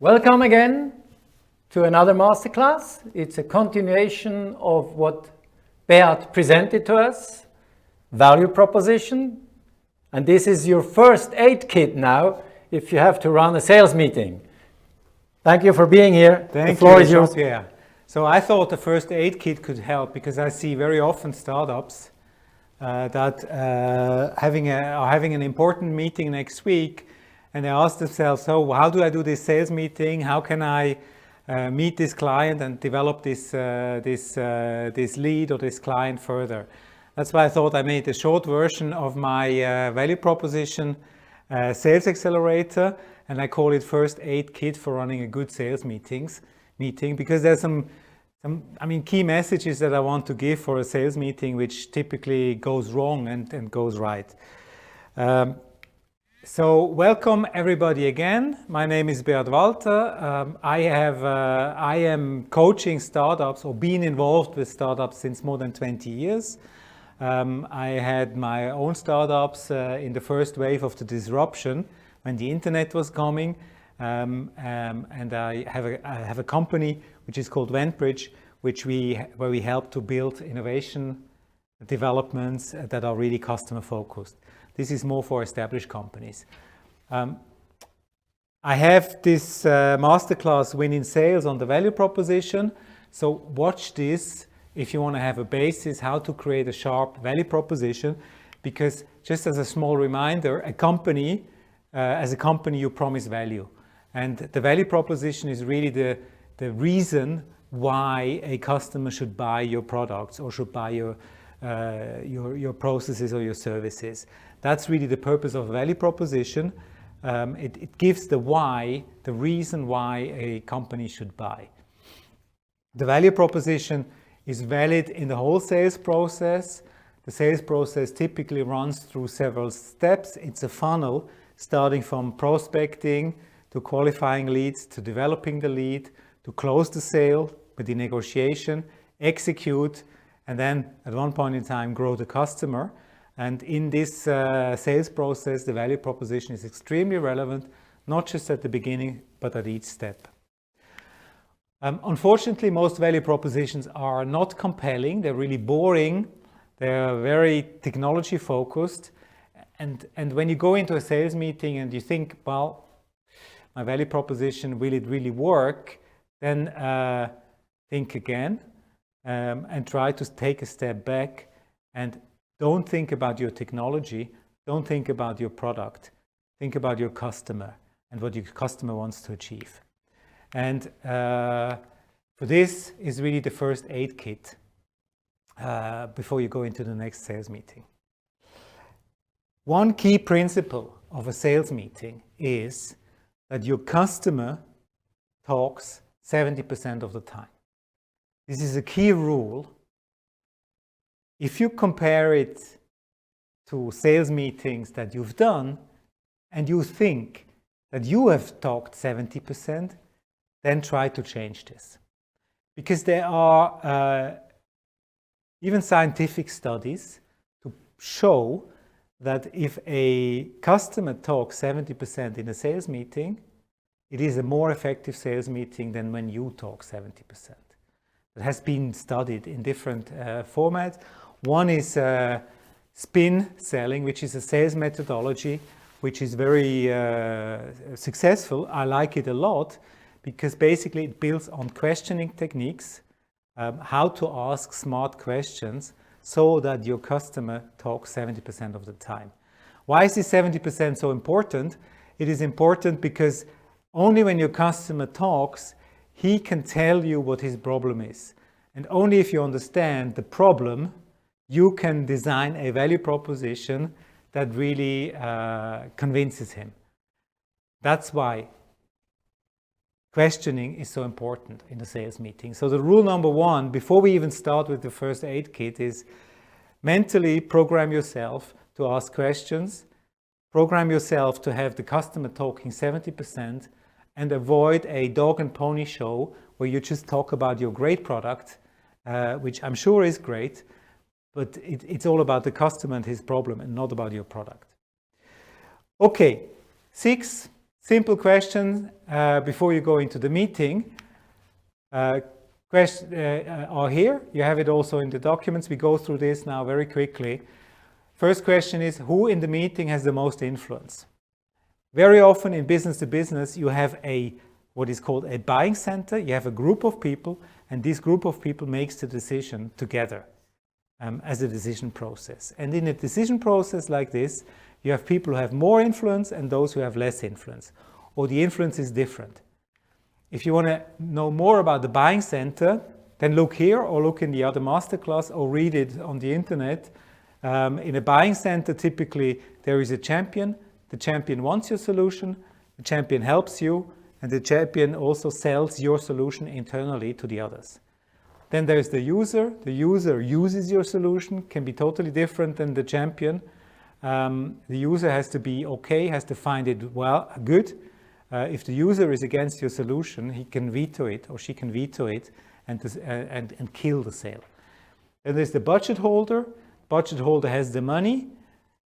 Welcome again to another masterclass. It's a continuation of what Beat presented to us, value proposition. And this is your first aid kit now if you have to run a sales meeting. Thank you for being here. The floor is yours. Yeah. So I thought the first aid kit could help because I see very often startups that are having an important meeting next week, and they ask themselves, so how do I do this sales meeting? How can I meet this client and develop this lead or this client further? That's why I thought I made a short version of my value proposition sales accelerator, and I call it first aid kit for running a good sales meeting, because there's some key messages that I want to give for a sales meeting, which typically goes wrong and goes right. So welcome everybody again. My name is Beat Walther. I am coaching startups or been involved with startups since more than 20 years. I had my own startups in the first wave of the disruption when the internet was coming, and I have a company which is called Wentbridge, where we help to build innovation developments that are really customer focused. This is more for established companies. I have this masterclass Winning Sales on the value proposition. So watch this if you want to have a basis how to create a sharp value proposition, because just as a small reminder, as a company you promise value, and the value proposition is really the reason why a customer should buy your products or should buy your processes or your services. That's really the purpose of a value proposition. It gives the why, the reason why a company should buy. The value proposition is valid in the whole sales process. The sales process typically runs through several steps. It's a funnel starting from prospecting to qualifying leads, to developing the lead, to close the sale with the negotiation, execute, and then at one point in time grow the customer. And in this sales process, the value proposition is extremely relevant, not just at the beginning, but at each step. Unfortunately, most value propositions are not compelling. They're really boring. They're very technology focused. And when you go into a sales meeting and you think, well, my value proposition, will it really work? Then think again and try to take a step back, and don't think about your technology, don't think about your product, think about your customer and what your customer wants to achieve. And for this is really the first aid kit before you go into the next sales meeting. One key principle of a sales meeting is that your customer talks 70% of the time. This is a key rule. If you compare it to sales meetings that you've done and you think that you have talked 70%, then try to change this. Because there are even scientific studies to show that if a customer talks 70% in a sales meeting, it is a more effective sales meeting than when you talk 70%. It has been studied in different formats. One is spin selling, which is a sales methodology, which is very successful. I like it a lot because basically it builds on questioning techniques, how to ask smart questions so that your customer talks 70% of the time. Why is this 70% so important? It is important because only when your customer talks, he can tell you what his problem is. And only if you understand the problem, you can design a value proposition that really convinces him. That's why questioning is so important in the sales meeting. So the rule number one, before we even start with the first aid kit, is mentally program yourself to ask questions, program yourself to have the customer talking 70%, and avoid a dog and pony show where you just talk about your great product, which I'm sure is great, but it's all about the customer and his problem and not about your product. Okay, 6 simple question before you go into the meeting. Questions are here. You have it also in the documents. We go through this now very quickly. First question is, who in the meeting has the most influence? Very often in business to business, you have what is called a buying center. You have a group of people, and this group of people makes the decision together as a decision process. And in a decision process like this, you have people who have more influence and those who have less influence, or the influence is different. If you want to know more about the buying center, then look here or look in the other masterclass or read it on the internet. In a buying center, typically there is a champion. The champion wants your solution, the champion helps you, and the champion also sells your solution internally to the others. Then there's the user. The user uses your solution, can be totally different than the champion. The user has to be okay, has to find it good. If the user is against your solution, he can veto it or she can veto it and kill the sale. Then there's the budget holder. Budget holder has the money.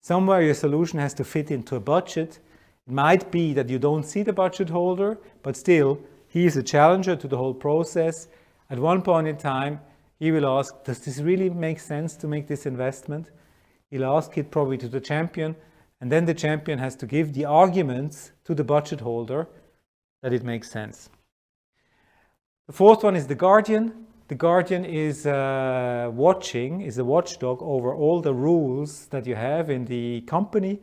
Somewhere your solution has to fit into a budget. It might be that you don't see the budget holder, but still, he is a challenger to the whole process. At one point in time, he will ask, does this really make sense to make this investment? He'll ask it probably to the champion, and then the champion has to give the arguments to the budget holder that it makes sense. The fourth one is the guardian. The guardian is a watchdog over all the rules that you have in the company.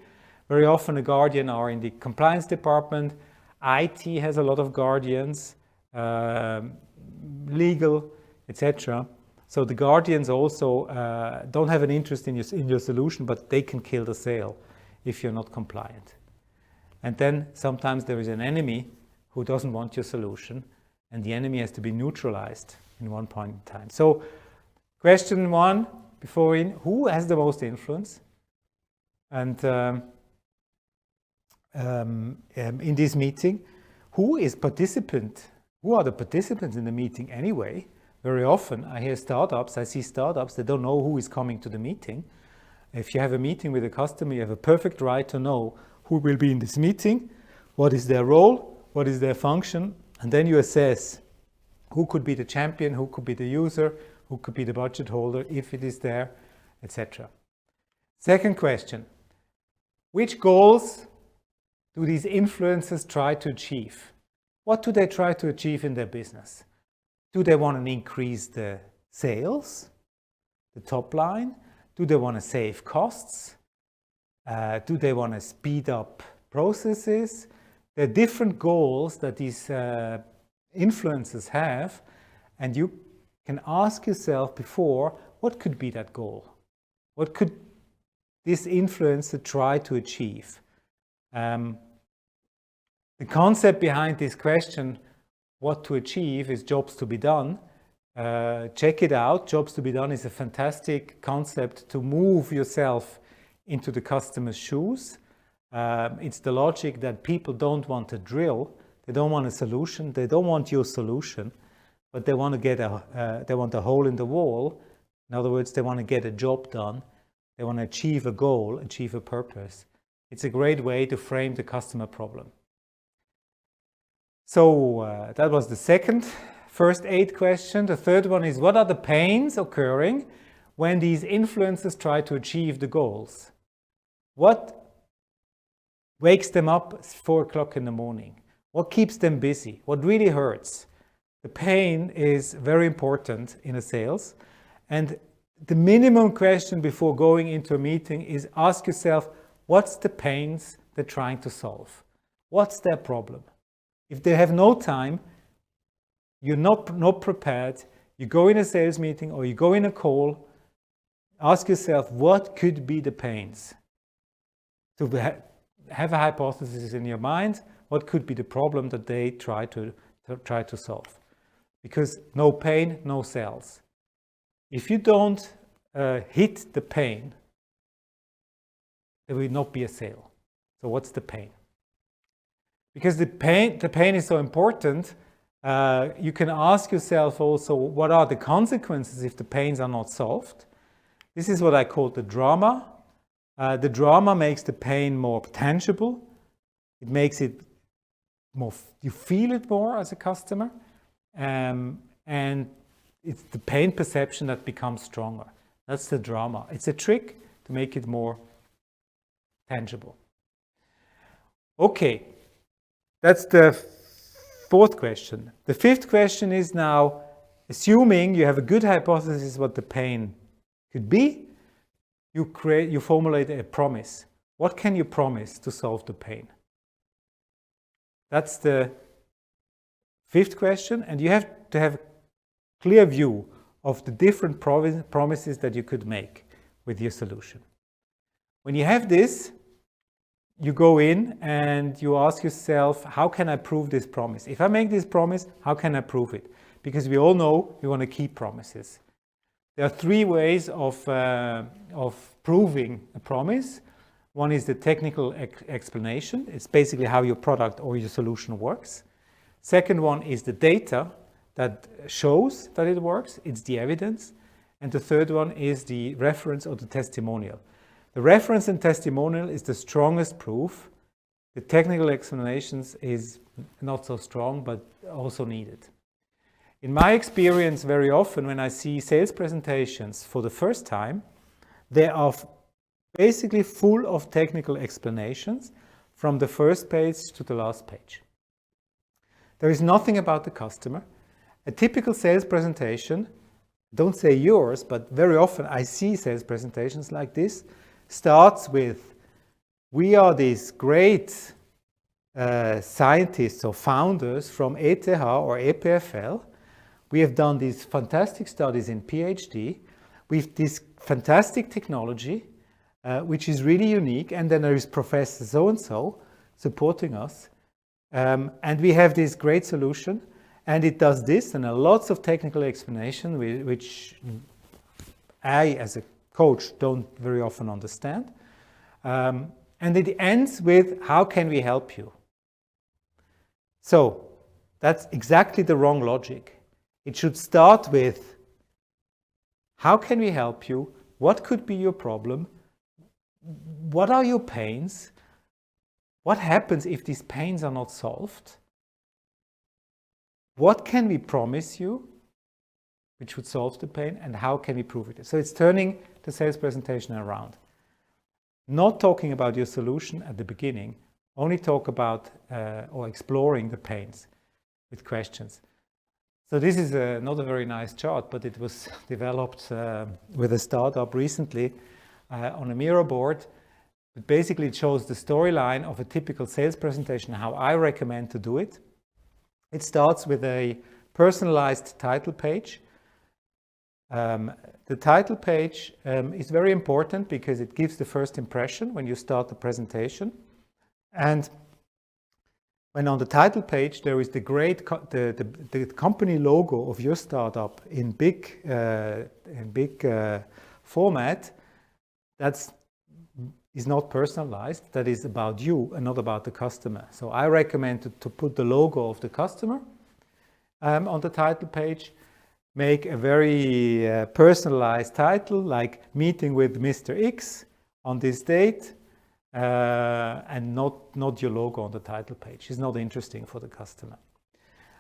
Very often a guardian are in the compliance department. IT has a lot of guardians, legal, etc. So the guardians also don't have an interest in your solution, but they can kill the sale if you're not compliant. And then sometimes there is an enemy who doesn't want your solution, and the enemy has to be neutralized in one point in time. So question one, who has the most influence? And in this meeting, who are the participants in the meeting anyway? Very often I see startups that don't know who is coming to the meeting. If you have a meeting with a customer, you have a perfect right to know who will be in this meeting, what is their role, what is their function, and then you assess who could be the champion, who could be the user, who could be the budget holder, if it is there, etc. Second question, which goals do these influencers try to achieve? What do they try to achieve in their business? Do they want to increase the sales, the top line? Do they want to save costs? Do they want to speed up processes? There are different goals that these influencers have, and you can ask yourself before, what could be that goal? What could this influencer try to achieve? The concept behind this question, what to achieve, is jobs to be done. Check it out. Jobs to be done is a fantastic concept to move yourself into the customer's shoes. It's the logic that people don't want a drill. They don't want a solution. They don't want your solution, but they want to they want a hole in the wall. In other words, they want to get a job done. They want to achieve a goal, achieve a purpose. It's a great way to frame the customer problem. So that was the first 8 questions. The third one is, what are the pains occurring when these influencers try to achieve the goals? What wakes them up at 4 o'clock in the morning? What keeps them busy? What really hurts? The pain is very important in a sales. And the minimum question before going into a meeting is ask yourself, what's the pains they're trying to solve? What's their problem? If they have no time, you're not prepared, you go in a sales meeting or you go in a call, ask yourself, what could be the pains? To have a hypothesis in your mind, what could be the problem that they try to solve? Because no pain, no sales. If you don't hit the pain, there will not be a sale. So what's the pain? Because the pain is so important, you can ask yourself also, what are the consequences if the pains are not solved? This is what I call the drama. The drama makes the pain more tangible. It makes it you feel it more as a customer, and it's the pain perception that becomes stronger. That's the drama. It's a trick to make it more tangible. Okay, that's the fourth question. The fifth question is now, assuming you have a good hypothesis what the pain could be, you formulate a promise. What can you promise to solve the pain? That's the fifth question, and you have to have a clear view of the different promises that you could make with your solution. When you have this, you go in and you ask yourself, how can I prove this promise? If I make this promise, how can I prove it? Because we all know we want to keep promises. There are three ways of proving a promise. One is the technical explanation. It's basically how your product or your solution works. Second one is the data that shows that it works. It's the evidence. And the third one is the reference or the testimonial. The reference and testimonial is the strongest proof. The technical explanations is not so strong, but also needed. In my experience, very often when I see sales presentations for the first time, they are basically full of technical explanations from the first page to the last page. There is nothing about the customer. A typical sales presentation, don't say yours, but very often I see sales presentations like this, starts with, we are these great scientists or founders from ETH or EPFL. We have done these fantastic studies in PhD with this fantastic technology, which is really unique. And then there is Professor so-and-so supporting us. And we have this great solution, and it does this, and lots of technical explanation, which I, as a coach, don't very often understand. And it ends with, how can we help you? So that's exactly the wrong logic. It should start with, how can we help you? What could be your problem? What are your pains? What happens if these pains are not solved? What can we promise you which would solve the pain, and how can we prove it? So it's turning the sales presentation around. Not talking about your solution at the beginning, only talk about or exploring the pains with questions. So this is not a very nice chart, but it was developed with a startup recently on a Miro board. But basically it shows the storyline of a typical sales presentation, how I recommend to do it. It starts with a personalized title page. The title page is very important because it gives the first impression when you start the presentation. And when on the title page there is the company logo of your startup in big format, that is not personalized. That is about you and not about the customer. So I recommend to put the logo of the customer on the title page. Make a very personalized title, like meeting with Mr. X on this date, and not your logo on the title page. It's not interesting for the customer.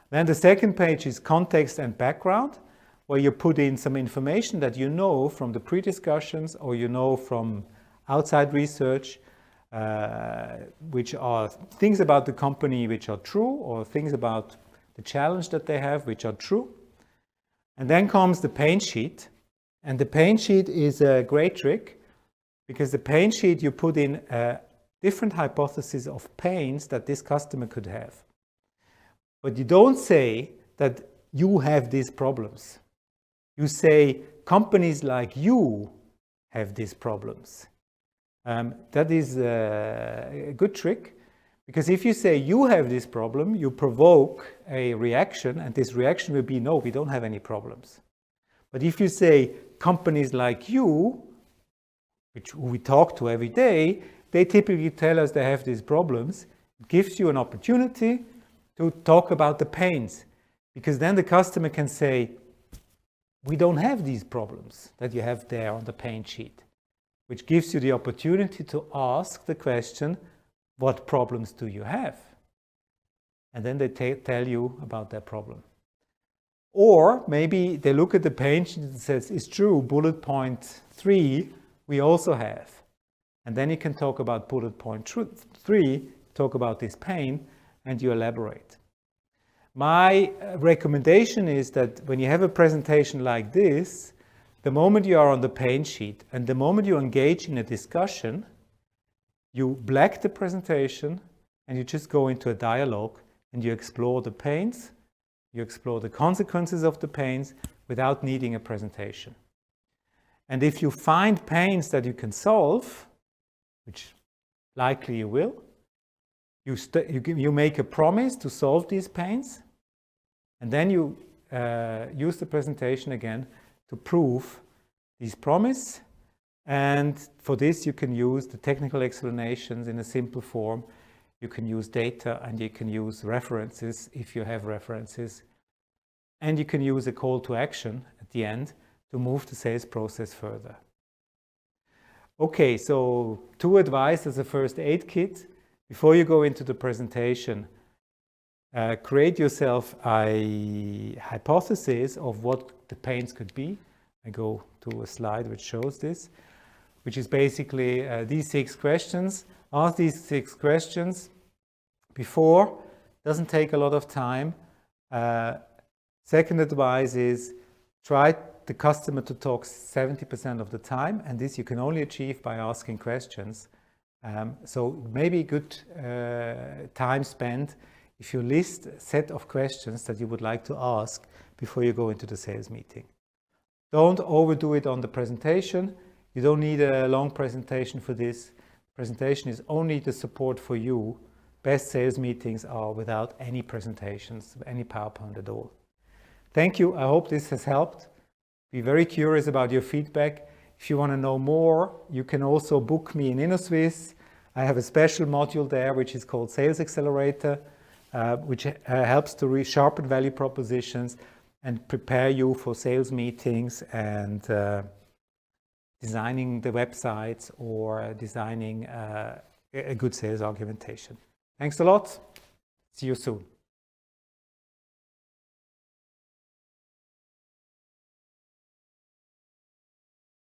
Then the second page is context and background, where you put in some information that you know from the pre-discussions or you know from outside research, which are things about the company which are true, or things about the challenge that they have which are true. And then comes the pain sheet. And the pain sheet is a great trick, because the pain sheet, you put in different hypotheses of pains that this customer could have. But you don't say that you have these problems. You say companies like you have these problems. That is a good trick, because if you say you have this problem, you provoke a reaction, and this reaction will be, no, we don't have any problems. But if you say companies like you, which we talk to every day, they typically tell us they have these problems. It gives you an opportunity to talk about the pains, because then the customer can say, we don't have these problems that you have there on the pain sheet, which gives you the opportunity to ask the question, what problems do you have? and then they tell you about their problem. Or maybe they look at the pain sheet and says, it's true, bullet point 3 we also have. And then you can talk about bullet point 3, talk about this pain, and you elaborate. My recommendation is that when you have a presentation like this, the moment you are on the pain sheet and the moment you engage in a discussion, you black the presentation and you just go into a dialogue and you explore the pains, you explore the consequences of the pains without needing a presentation. And if you find pains that you can solve, which likely you will, you make a promise to solve these pains, and then you use the presentation again to prove this promise. And for this you can use the technical explanations in a simple form. You can use data and you can use references if you have references. And you can use a call to action at the end to move the sales process further. Okay, so 2 advice as a first aid kit. Before you go into the presentation, create yourself a hypothesis of what the pains could be. I go to a slide which shows this, which is basically these 6 questions. Ask these 6 questions before. Doesn't take a lot of time. Second advice is try the customer to talk 70% of the time, and this you can only achieve by asking questions. So maybe good time spent if you list a set of questions that you would like to ask before you go into the sales meeting. Don't overdo it on the presentation. You don't need a long presentation for this. Presentation is only the support for you. Best sales meetings are without any presentations, any PowerPoint at all. Thank you. I hope this has helped. Be very curious about your feedback. If you want to know more, you can also book me in InnoSwiss. I have a special module there which is called Sales Accelerator, which helps to resharpen value propositions and prepare you for sales meetings and designing the websites or designing a good sales argumentation. Thanks a lot. See you soon.